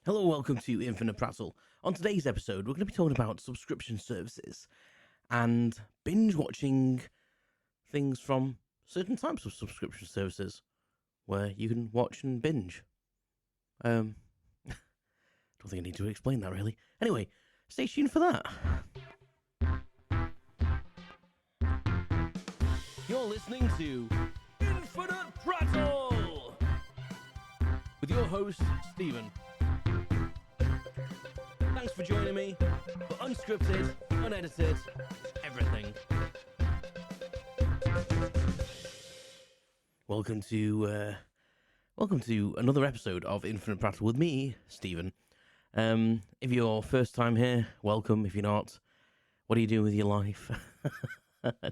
Hello, welcome to Infinite Prattle. On today's episode, we're going to be talking about subscription services and binge watching things from certain types of subscription services where you can watch and binge. Don't think I need to explain that really. Anyway, stay tuned for that. You're listening to Infinite Prattle with your host, Stephen. Thanks for joining me for unscripted, unedited, everything. Welcome to another episode of Infinite Prattle with me, Stephen. If you're first time here, welcome. If you're not, what are you doing with your life?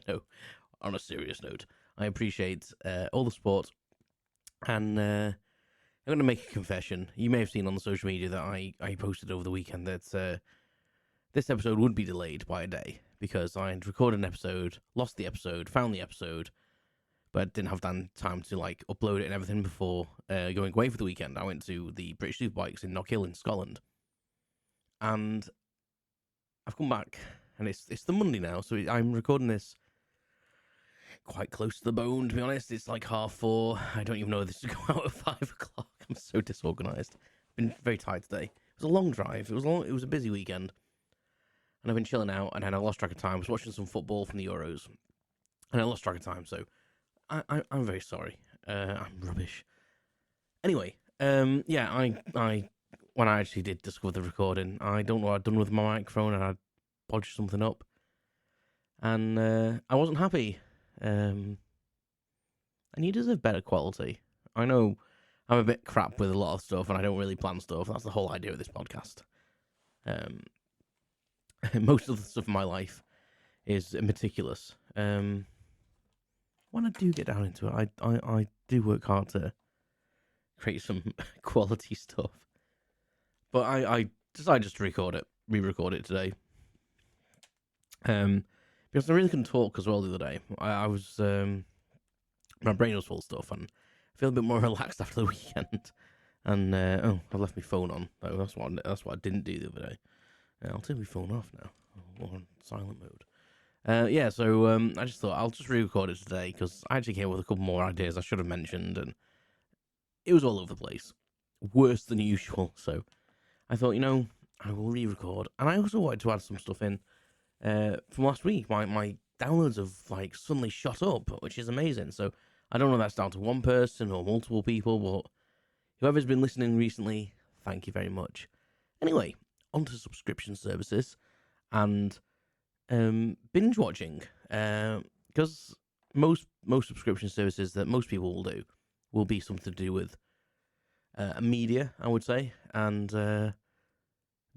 No, on a serious note, I appreciate all the support, and I'm going to make a confession. You may have seen on the social media that I posted over the weekend that this episode would be delayed by a day because I had recorded an episode, lost the episode, found the episode, but didn't have time to upload it and everything before going away for the weekend. I went to the British Superbikes in Knockhill in Scotland, and I've come back, and it's the Monday now, so I'm recording this quite close to the bone, to be honest. It's like 4:30. I don't even know if this is going out at 5 o'clock. I'm so disorganised. Been very tired today. It was a long drive. It was a busy weekend. And I've been chilling out, and then I lost track of time. I was watching some football from the Euros, and I lost track of time, so I'm very sorry. I'm rubbish. Anyway, I when I actually did discover the recording, I don't know what I'd done with my microphone, and I'd bodged something up. And I wasn't happy. And you deserve better quality. I know I'm a bit crap with a lot of stuff, and I don't really plan stuff. That's the whole idea of this podcast. Most of the stuff in my life is meticulous. When I do get down into it, I do work hard to create some quality stuff. But I decided just to re-record it today. Because I really couldn't talk as well the other day. I was, my brain was full of stuff, and I feel a bit more relaxed after the weekend. And I've left my phone on. That's what I didn't do the other day. I'll turn my phone off now. Or on silent mode. So I just thought I'll just re-record it today because I actually came up with a couple more ideas I should have mentioned, and it was all over the place, worse than usual. So I thought, I will re-record, and I also wanted to add some stuff in. From last week, my downloads have suddenly shot up, which is amazing. So I don't know if that's down to one person or multiple people, but whoever's been listening recently, thank you very much. Anyway, onto subscription services and binge watching, because most subscription services that most people will do will be something to do with media, I would say, and the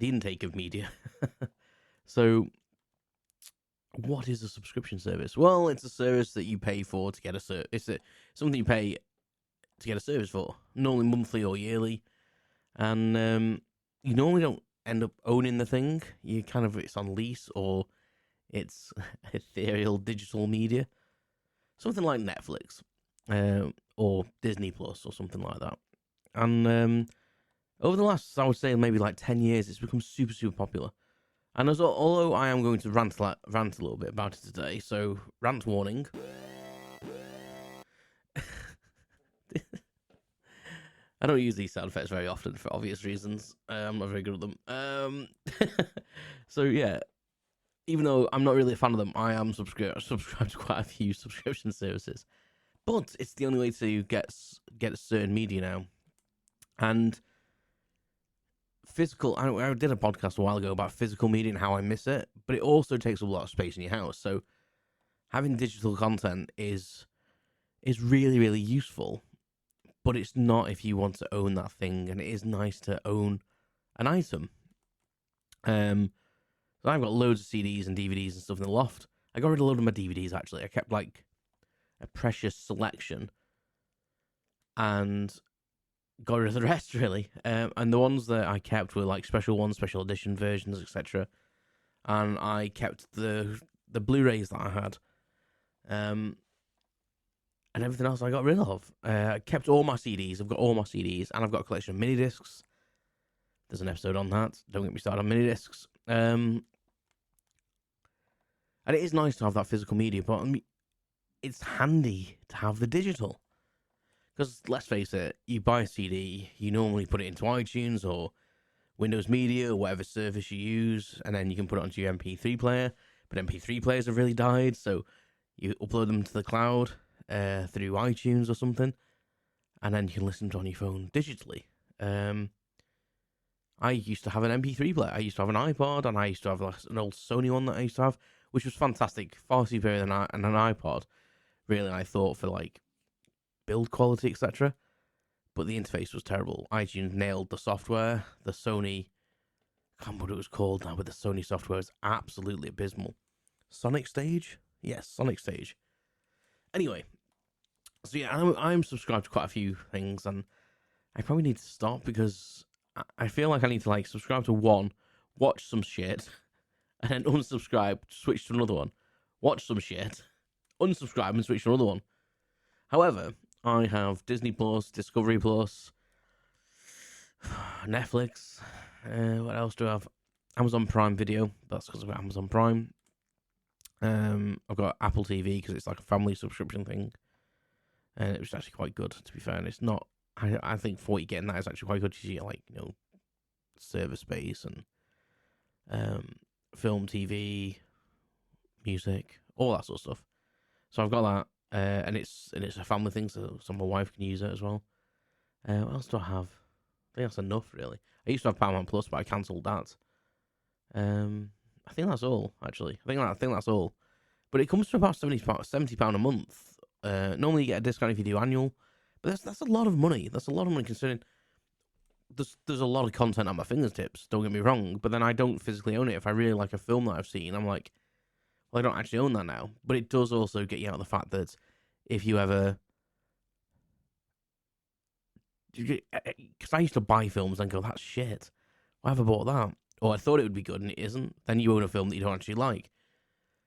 intake of media. So, what is a subscription service? Well, it's a service that you pay for to get a service. It's something you pay to get a service for, normally monthly or yearly, and you normally don't end up owning the thing. It's on lease, or it's ethereal digital media, something like Netflix, or Disney Plus, or something like that. And over the last, I would say, maybe 10 years, it's become super, super popular. And although I am going to rant a little bit about it today, so rant warning. I don't use these sound effects very often for obvious reasons. I'm not very good at them. So yeah, even though I'm not really a fan of them, I am subscribed to quite a few subscription services. But it's the only way to get a certain media now. And physical, I did a podcast a while ago about physical media and how I miss it, but it also takes up a lot of space in your house. So having digital content is really, really useful, but it's not if you want to own that thing, and it is nice to own an item. So I've got loads of CDs and DVDs and stuff in the loft. I got rid of a load of my DVDs, actually. I kept a precious selection and got rid of the rest, really. And the ones that I kept were special ones, special edition versions, etc. And I kept the Blu-rays that I had. And everything else I got rid of. I kept all my CDs. I've got all my CDs, and I've got a collection of mini discs. There's an episode on that. Don't get me started on mini discs. And it is nice to have that physical media, but I mean, it's handy to have the digital. Because let's face it, you buy a CD, you normally put it into iTunes or Windows Media or whatever service you use, and then you can put it onto your MP3 player. But MP3 players have really died, so you upload them to the cloud through iTunes or something, and then you can listen to it on your phone digitally. I used to have an MP3 player. I used to have an iPod, and I used to have an old Sony one that I used to have, which was fantastic, far superior than an iPod. Really, I thought for like build quality, etc. But the interface was terrible. iTunes nailed the software. The Sony, I can't remember what it was called now, but the Sony software is absolutely abysmal. Sonic Stage? Yes, Sonic Stage. Anyway, so yeah, I'm subscribed to quite a few things, and I probably need to stop because I feel like I need to like subscribe to one, watch some shit, and then unsubscribe, switch to another one, watch some shit, unsubscribe, and switch to another one. However, I have Disney Plus, Discovery Plus, Netflix. What else do I have? Amazon Prime Video. That's because I've got Amazon Prime. I've got Apple TV because it's like a family subscription thing, and it was actually quite good, to be fair. And it's not. I think for what you get in that is actually quite good. You get like server space and film, TV, music, all that sort of stuff. So I've got that. And it's a family thing, so my wife can use it as well. What else do I have? I think that's enough, really. I used to have Paramount Plus, but I cancelled that. I think that's all, actually. I think that's all. But it comes to about £70 a month. Normally you get a discount if you do annual, but that's a lot of money. That's a lot of money considering there's a lot of content at my fingertips. Don't get me wrong, but then I don't physically own it. If I really like a film that I've seen, I'm like, well, I don't actually own that now. But it does also get you out of the fact that if you ever... Because I used to buy films and go, that's shit. Why have I bought that? Or I thought it would be good and it isn't. Then you own a film that you don't actually like.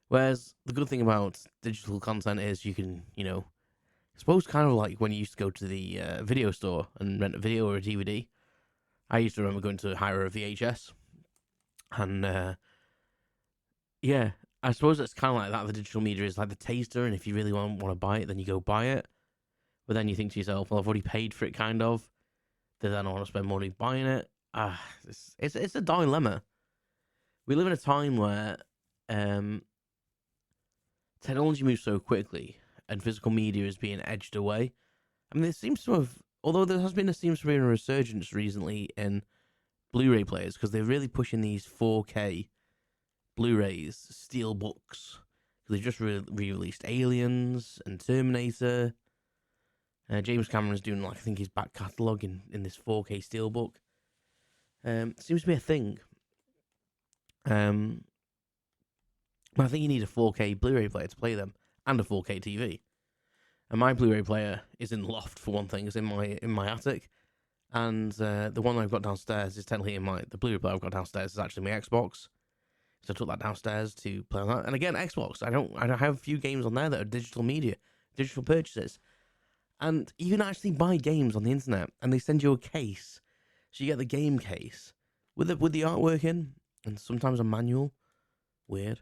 Whereas the good thing about digital content is you can, I suppose kind of like when you used to go to the video store and rent a video or a DVD. I used to remember going to hire a VHS. And, yeah, I suppose it's kind of like that. The digital media is like the taster, and if you really want to buy it, then you go buy it. But then you think to yourself, well, I've already paid for it, kind of. Then I don't want to spend money buying it. It's a dilemma. We live in a time where technology moves so quickly, and physical media is being edged away. I mean, there seems to have, although seems to be a resurgence recently in Blu-ray players, because they're really pushing these 4K Blu-rays, steel books. They just re-released Aliens and Terminator. James Cameron's doing I think his back catalogue in this 4K steelbook. Seems to be a thing. But I think you need a 4K Blu-ray player to play them, and a 4K TV. And my Blu-ray player is in the loft for one thing. It's in my attic, and the one I've got downstairs is technically the Blu-ray player I've got downstairs is actually my Xbox. So I took that downstairs to play on that. And again, Xbox. I have a few games on there that are digital media, digital purchases. And you can actually buy games on the internet, and they send you a case. So you get the game case with the artwork in, and sometimes a manual. Weird.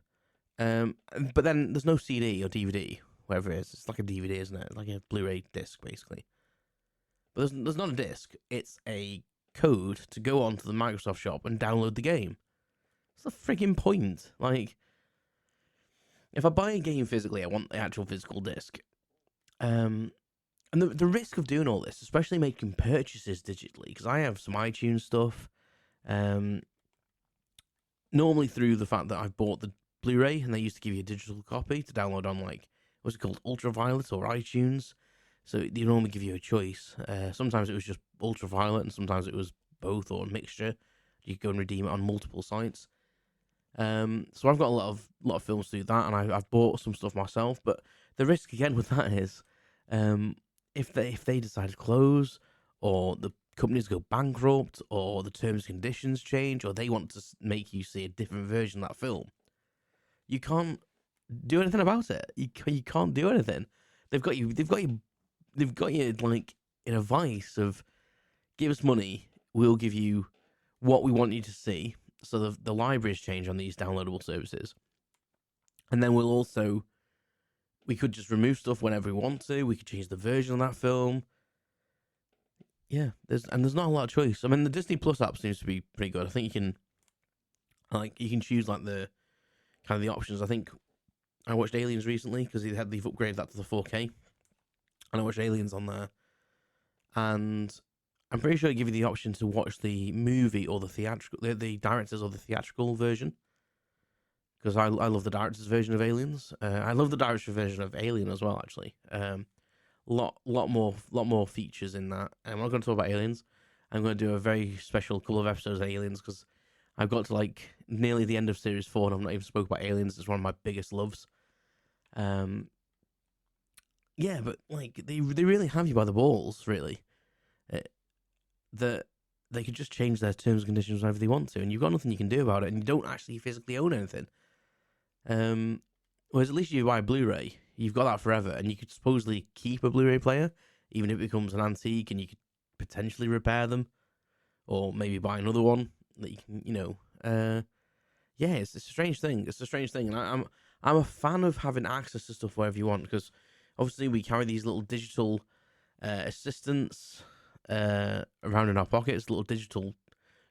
But then there's no CD or DVD, whatever it is. It's like a DVD, isn't it? It's like a Blu-ray disc, basically. But there's not a disc. It's a code to go onto the Microsoft shop and download the game. What's the frigging point? Like, if I buy a game physically, I want the actual physical disc. And the risk of doing all this, especially making purchases digitally, because I have some iTunes stuff, normally through the fact that I've bought the Blu-ray, and they used to give you a digital copy to download on, what's it called, Ultraviolet or iTunes, so they normally give you a choice. Sometimes it was just Ultraviolet, and sometimes it was both or a mixture. You could go and redeem it on multiple sites. So I've got a lot of films to do that, and I've bought some stuff myself, but the risk again with that is, if they decide to close, or the companies go bankrupt, or the terms and conditions change, or they want to make you see a different version of that film, you can't do anything about it. You can't do anything. They've got you in a vice of, give us money, we'll give you what we want you to see. So the libraries change on these downloadable services, and then we could just remove stuff whenever we want to. We could change the version of that film. Yeah, there's not a lot of choice. I mean, the Disney Plus app seems to be pretty good. I think you can choose like the kind of the options. I think I watched Aliens recently because they've upgraded that to the 4K, and I watched Aliens on there, and I'm pretty sure they give you the option to watch the movie or the theatrical, the director's or the theatrical version. Because I love the director's version of Aliens. I love the director's version of Alien as well. Actually, lot more features in that. I'm not going to talk about Aliens. I'm going to do a very special couple of episodes of Aliens because I've got to like nearly the end of series 4 and I've not even spoke about Aliens. It's one of my biggest loves. Yeah, but like they really have you by the balls, really. That they could just change their terms and conditions whenever they want to, and you've got nothing you can do about it, and you don't actually physically own anything. Whereas at least you buy a Blu-ray, you've got that forever, and you could supposedly keep a Blu-ray player, even if it becomes an antique, and you could potentially repair them, or maybe buy another one that you can, yeah, it's a strange thing. It's a strange thing, and I'm a fan of having access to stuff wherever you want, because obviously we carry these little digital assistants around in our pockets, little digital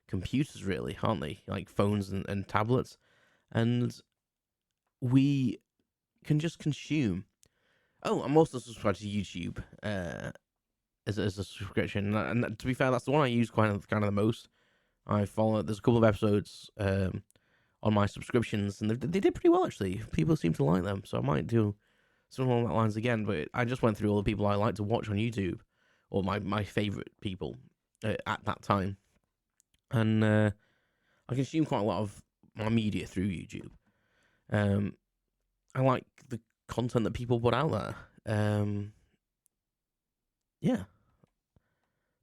computers, really, aren't they? Like phones and tablets, and we can just consume. Oh, I'm also subscribed to YouTube as a subscription, and to be fair, that's the one I use kind of the most. I follow. There's a couple of episodes on my subscriptions, and they did pretty well actually. People seem to like them, so I might do something along that lines again. But I just went through all the people I like to watch on YouTube, or my favorite people at that time, and I consume quite a lot of my media through YouTube. I like the content that people put out there. Yeah.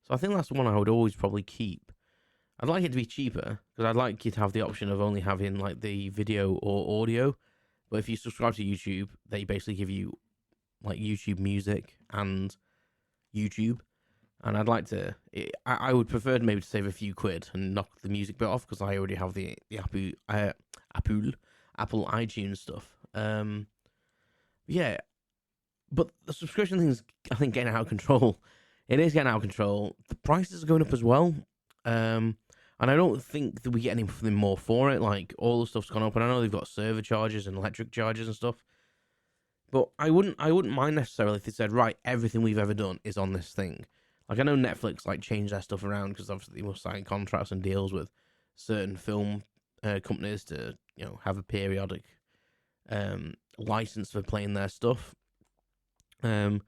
So I think that's the one I would always probably keep. I'd like it to be cheaper, because I'd like you to have the option of only having like the video or audio. But if you subscribe to YouTube, they basically give you like YouTube Music and YouTube. And I'd like to, I would prefer maybe to save a few quid and knock the music bit off, because I already have the Apple iTunes stuff. Yeah, but the subscription thing is, I think, getting out of control. It is getting out of control. The prices are going up as well. And I don't think that we get anything more for it. Like, all the stuff's gone up, and I know they've got server charges and electric charges and stuff. But I wouldn't mind necessarily if they said, right, everything we've ever done is on this thing. Like, I know Netflix like changed their stuff around because obviously they must sign contracts and deals with certain film companies to have a periodic license for playing their stuff. But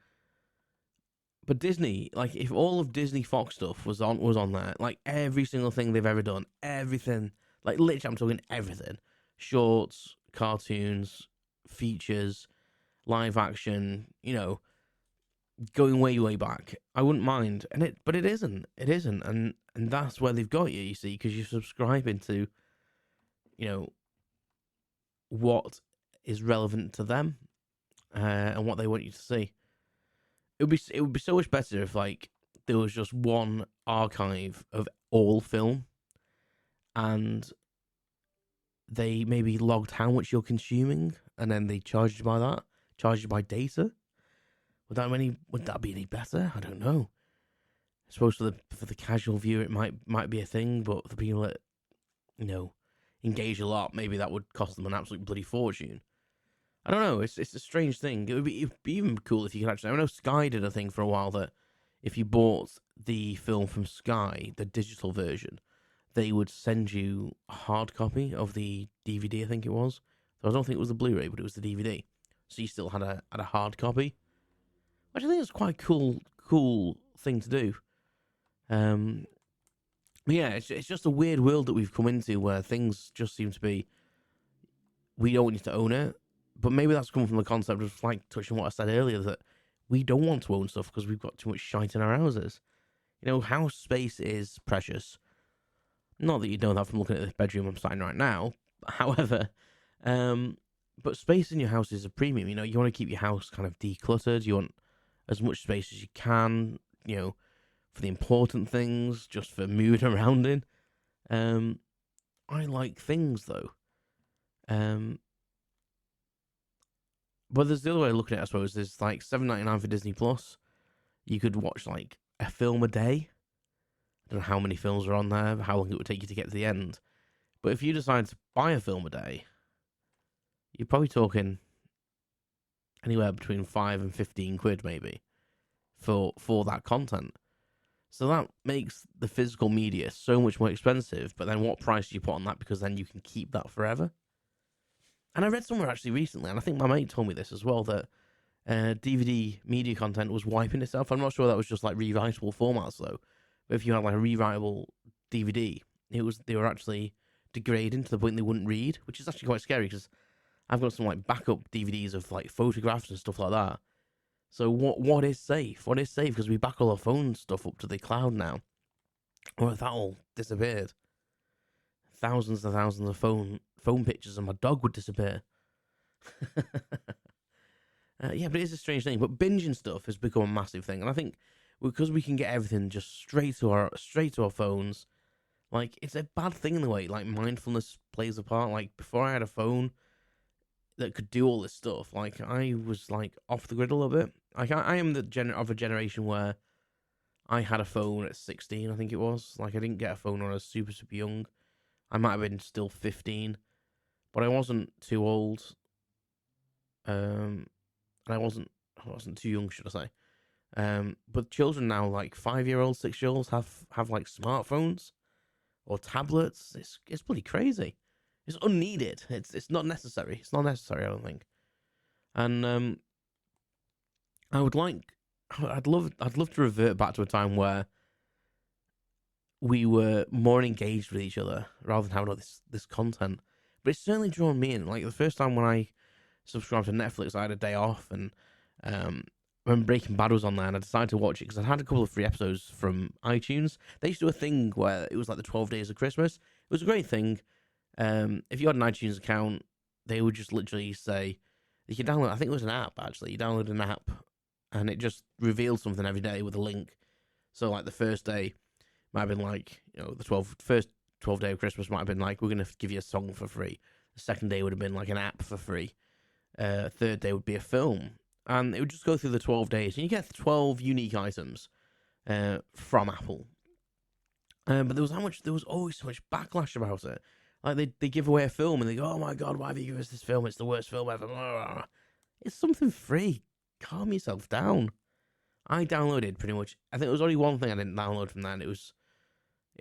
Disney, like, if all of Disney Fox stuff was on there, like every single thing they've ever done, everything, like literally, I'm talking everything, shorts, cartoons, features, live action, going way back, I wouldn't mind. But it isn't, and that's where they've got you. You see, because you're subscribing to, what is relevant to them, and what they want you to see. It would be so much better if like there was just one archive of all film, and they maybe logged how much you're consuming, and then they charged you by that, charged you by data. Would that be any better? I don't know. I suppose for the casual viewer it might be a thing, but for people that engage a lot, maybe that would cost them an absolute bloody fortune. I don't know. It's a strange thing. It'd be even cool if you could actually. I know Sky did a thing for a while that if you bought the film from Sky, the digital version, they would send you a hard copy of the DVD. I think it was. So I don't think it was the Blu-ray, but it was the DVD. So you still had a hard copy, which I think is quite a cool thing to do. But yeah, it's just a weird world that we've come into where things just seem to be. We don't want you to own it. But maybe that's coming from the concept of, like, touching what I said earlier, that we don't want to own stuff because we've got too much shite in our houses. House space is precious. Not that you know that from looking at the bedroom I'm sat in right now. However, but space in your house is a premium. You want to keep your house kind of decluttered. You want as much space as you can, for the important things, just for moving around in. I like things though. But there's the other way of looking at it, I suppose. There's like $7.99 for Disney Plus. You could watch like a film a day. I don't know how many films are on there, how long it would take you to get to the end. But if you decide to buy a film a day, you're probably talking anywhere between 5 and 15 quid maybe for that content. So that makes the physical media so much more expensive. But then what price do you put on that? Because then you can keep that forever. And I read somewhere actually recently, and I think my mate told me this as well, that DVD media content was wiping itself. I'm not sure that was just like rewritable formats though. But if you had like a rewritable DVD, they were actually degrading to the point they wouldn't read, which is actually quite scary because I've got some like backup DVDs of like photographs and stuff like that. So what is safe? What is safe? Because we back all our phone stuff up to the cloud now. Or if that all disappeared, thousands and thousands of phone pictures of my dog would disappear. Yeah, but it is a strange thing. But binging stuff has become a massive thing, and I think because we can get everything just straight to our phones, like it's a bad thing in a way. Like mindfulness plays a part. Like before I had a phone that could do all this stuff, like I was like off the grid a little bit. Like I am of a generation where I had a phone at 16, I think it was. Like I didn't get a phone when I was super young. I might have been still 15, but I wasn't too old. And I wasn't too young, should I say? But children now, like 5-year-olds, 6-year-olds, have like smartphones or tablets. It's bloody crazy. It's unneeded. It's not necessary. It's not necessary, I don't think. And I'd love to revert back to a time where we were more engaged with each other rather than having all this content. But it's certainly drawn me in. Like the first time when I subscribed to Netflix, I had a day off, and when Breaking Bad was on there, and I decided to watch it because I'd had a couple of free episodes from iTunes. They used to do a thing where it was like the 12 days of Christmas. It was a great thing. If you had an iTunes account, they would just literally say you could download. I think it was an app actually. You download an app, and it just revealed something every day with a link. So like the first day might have been like, the first 12 day of Christmas might have been like, we're gonna give you a song for free. The second day would have been like an app for free. Third day would be a film, and it would just go through the 12 days, and you get 12 unique items from Apple. But there was always so much backlash about it. Like they give away a film and they go, "Oh my god, why have you given us this film? It's the worst film ever." It's something free. Calm yourself down. I downloaded pretty much. I think there was only one thing I didn't download from that, and it was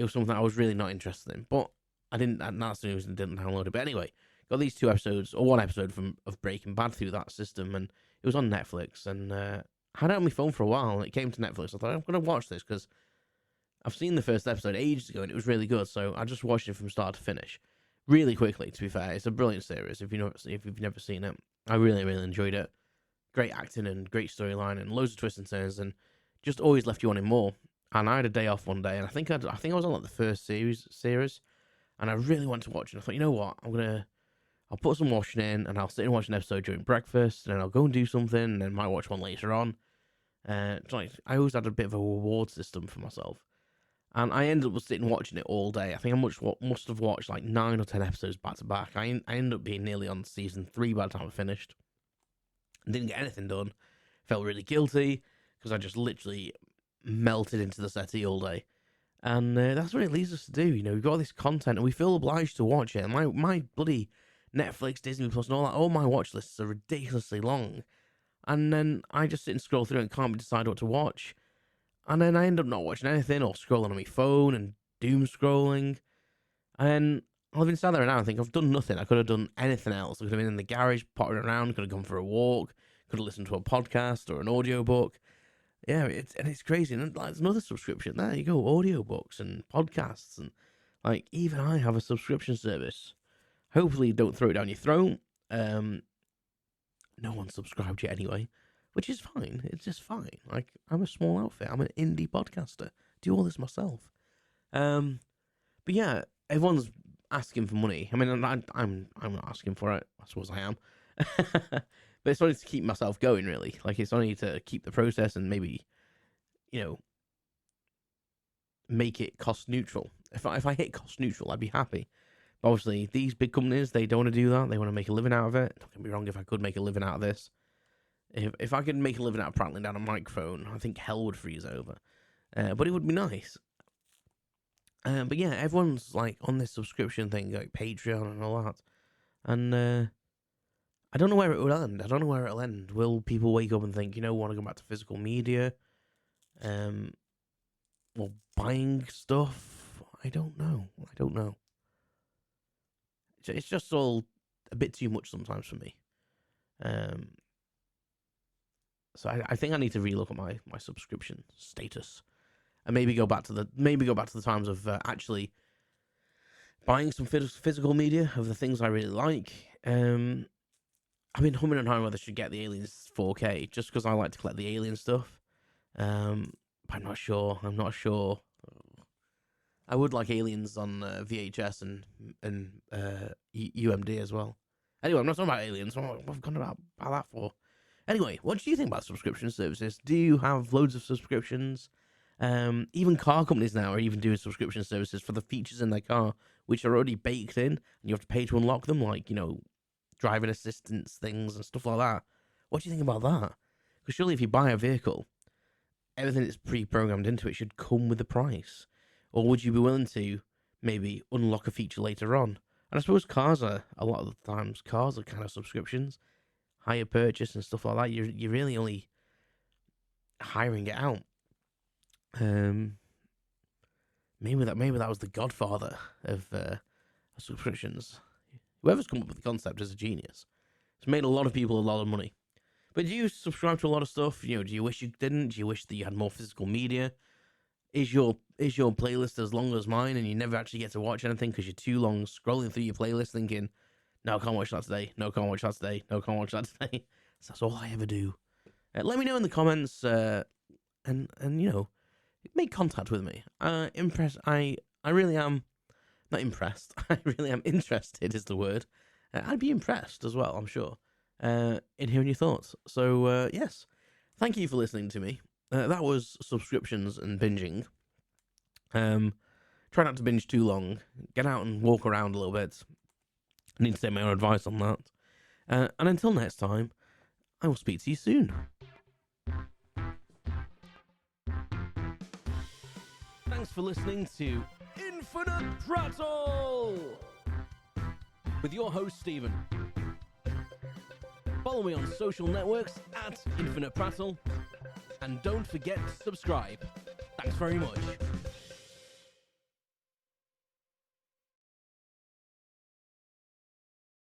something I was really not interested in. But I didn't. That's the reason I didn't download it. But anyway, got these 2 episodes or 1 episode of Breaking Bad through that system, and it was on Netflix. And I had it on my phone for a while, and it came to Netflix. I thought I'm gonna watch this because I've seen the first episode ages ago, and it was really good. So I just watched it from start to finish, really quickly. To be fair, it's a brilliant series. If you've never seen it, I really enjoyed it. Great acting and great storyline and loads of twists and turns, and just always left you wanting more. And I had a day off one day, and I think I was on like the first series, and I really wanted to watch it. I thought, you know what, I'll put some washing in, and I'll sit and watch an episode during breakfast, and then I'll go and do something, and then might watch one later on. Like I always had a bit of a reward system for myself, and I ended up sitting watching it all day. I think I must have watched like 9 or 10 episodes back to back. I ended up being nearly on season 3 by the time I finished. Didn't get anything done. Felt really guilty because I just literally melted into the settee all day. And that's what it leads us to do. We've got all this content and we feel obliged to watch it. And my bloody Netflix, Disney Plus, and all my watch lists are ridiculously long. And then I just sit and scroll through and can't decide what to watch. And then I end up not watching anything or scrolling on my phone and doom scrolling. And I've been sat there now and think I've done nothing. I could have done anything else. I could have been in the garage, pottering around, could have gone for a walk, could have listened to a podcast or an audiobook. Yeah, it's crazy. And there's another subscription. There you go, audiobooks and podcasts. And like, even I have a subscription service. Hopefully don't throw it down your throat. No one's subscribed yet anyway, which is fine. It's just fine. Like, I'm a small outfit. I'm an indie podcaster. Do all this myself. But yeah, everyone's asking for money. I mean, I'm not asking for it. I suppose I am. But it's only to keep myself going, really. Like, it's only to keep the process and maybe, make it cost neutral. If I hit cost neutral, I'd be happy. But obviously, these big companies, they don't want to do that. They want to make a living out of it. Don't get me wrong, if I could make a living out of this, if I could make a living out of prattling down a microphone, I think hell would freeze over. But it would be nice. But yeah, everyone's like on this subscription thing, like Patreon and all that. And I don't know where it will end. I don't know where it'll end. Will people wake up and think, want to go back to physical media? Or buying stuff? I don't know. It's just all a bit too much sometimes for me. So I think I need to relook at my subscription status, and maybe go back to the times of actually buying some physical media of the things I really like. I've been humming and hawing whether I should get the Aliens 4K just because I like to collect the Alien stuff. But I'm not sure. I would like Aliens on VHS and UMD as well. Anyway, I'm not talking about Aliens. What have I gone about that for? Anyway, what do you think about subscription services? Do you have loads of subscriptions? Even car companies now are even doing subscription services for the features in their car, which are already baked in, and you have to pay to unlock them, like, driving assistance things and stuff like that. What do you think about that? Because surely if you buy a vehicle, everything that's pre-programmed into it should come with the price. Or would you be willing to maybe unlock a feature later on? And I suppose cars are, a lot of the times, cars are kind of subscriptions, hire purchase and stuff like that. You're really only hiring it out. Maybe that was the godfather of subscriptions. Whoever's come up with the concept is a genius. It's made a lot of people a lot of money. But do you subscribe to a lot of stuff? Do you wish you didn't? Do you wish that you had more physical media? Is your playlist as long as mine and you never actually get to watch anything because you're too long scrolling through your playlist thinking, no, I can't watch that today. No, can't watch that today. No, can't watch that today. So that's all I ever do. Let me know in the comments and make contact with me. I really am not impressed. I really am interested is the word. I'd be impressed as well, I'm sure, in hearing your thoughts. So, yes, thank you for listening to me. That was subscriptions and binging. Try not to binge too long. Get out and walk around a little bit. I need to take my own advice on that. And until next time, I will speak to you soon. Thanks for listening to Infinite Prattle with your host, Stephen. Follow me on social networks at Infinite Prattle. And don't forget to subscribe. Thanks very much.